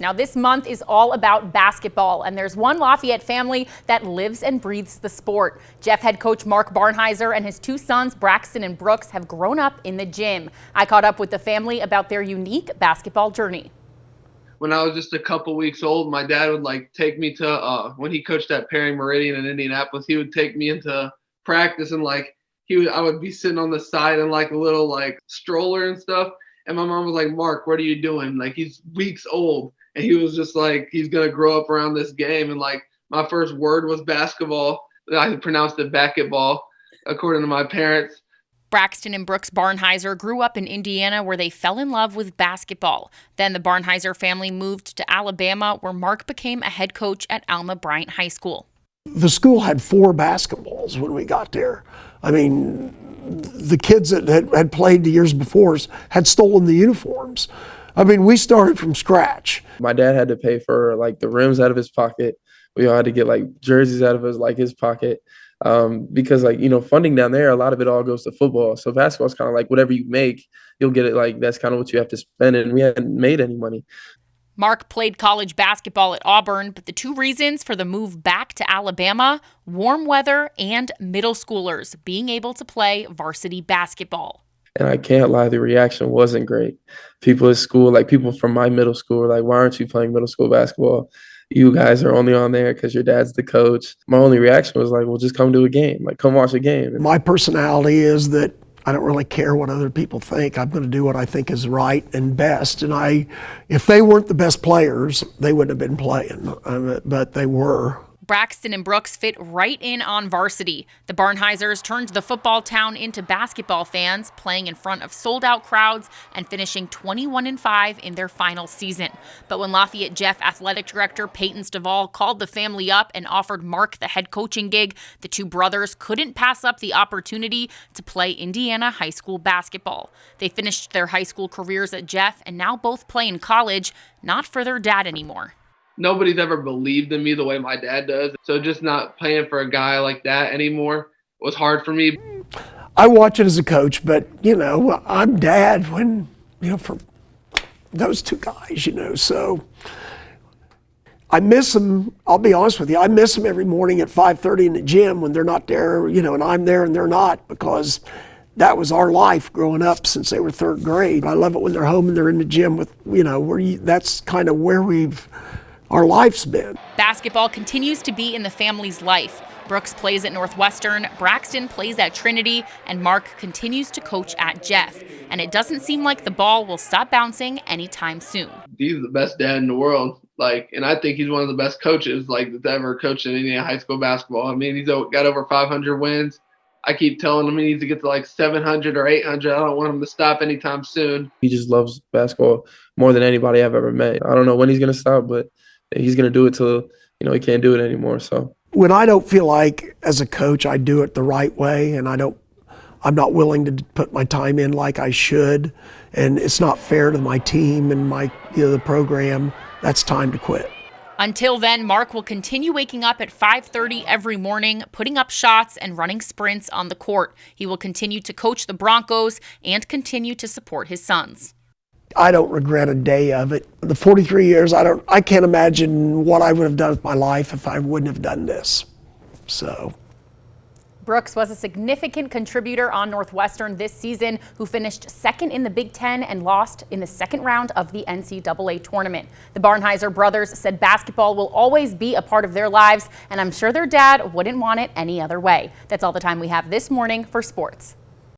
Now, this month is all about basketball, and there's one Lafayette family that lives and breathes the sport. Jeff head coach Mark Barnhizer and his two sons, Braxton and Brooks, have grown up in the gym. I caught up with the family about their unique basketball journey. When I was just a couple weeks old, my dad would take me to when he coached at Perry Meridian in Indianapolis. He would take me into practice, and I would be sitting on the side in a little stroller and stuff. And my mom was like, "Mark, what are you doing?" He's weeks old. And he was just he's going to grow up around this game. And my first word was basketball. I pronounced it basketball, according to my parents. Braxton and Brooks Barnhizer grew up in Indiana, where they fell in love with basketball. Then the Barnhizer family moved to Alabama, where Mark became a head coach at Alma Bryant High School. The school had 4 basketballs when we got there. I mean, the kids that had played the years before had stolen the uniforms. I mean, we started from scratch. My dad had to pay for the rims out of his pocket. We all had to get jerseys out of his pocket because funding down there, a lot of it all goes to football. So basketball is kind of whatever you make, you'll get it. That's kind of what you have to spend, and we hadn't made any money. Mark played college basketball at Auburn, but the two reasons for the move back to Alabama: warm weather and middle schoolers being able to play varsity basketball. And I can't lie, the reaction wasn't great. People at school, people from my middle school were like, "Why aren't you playing middle school basketball? You guys are only on there because your dad's the coach." My only reaction was "Well, just come to a game. Come watch a game." My personality is that I don't really care what other people think. I'm going to do what I think is right and best. And if they weren't the best players, they wouldn't have been playing, but they were. Braxton and Brooks fit right in on varsity. The Barnhizers turned the football town into basketball fans, playing in front of sold-out crowds and finishing 21-5 in their final season. But when Lafayette Jeff athletic director Peyton Stovall called the family up and offered Mark the head coaching gig, the two brothers couldn't pass up the opportunity to play Indiana high school basketball. They finished their high school careers at Jeff and now both play in college, not for their dad anymore. Nobody's ever believed in me the way my dad does. So just not playing for a guy like that anymore was hard for me. I watch it as a coach, but, I'm dad for those two guys, so I miss them. I'll be honest with you. I miss them every morning at 5:30 in the gym when they're not there, and I'm there and they're not, because that was our life growing up since they were 3rd grade. I love it when they're home and they're in the gym with, that's kind of where our life's been. Basketball continues to be in the family's life. Brooks plays at Northwestern, Braxton plays at Trinity, and Mark continues to coach at Jeff. And it doesn't seem like the ball will stop bouncing anytime soon. He's the best dad in the world. And I think he's one of the best coaches that's ever coached in Indiana high school basketball. I mean, he's got over 500 wins. I keep telling him he needs to get to 700 or 800. I don't want him to stop anytime soon. He just loves basketball more than anybody I've ever met. I don't know when he's going to stop, but he's going to do it till, he can't do it anymore. So when I don't feel like as a coach I do it the right way, and I'm not willing to put my time in like I should, and it's not fair to my team and the program, that's time to quit. Until then, Mark will continue waking up at 5:30 every morning, putting up shots and running sprints on the court. He will continue to coach the Broncos and continue to support his sons. I don't regret a day of it. The 43 years, I can't imagine what I would have done with my life if I wouldn't have done this. So. Brooks was a significant contributor on Northwestern this season, who finished 2nd in the Big Ten and lost in the 2nd round of the NCAA tournament. The Barnhizer brothers said basketball will always be a part of their lives, and I'm sure their dad wouldn't want it any other way. That's all the time we have this morning for sports.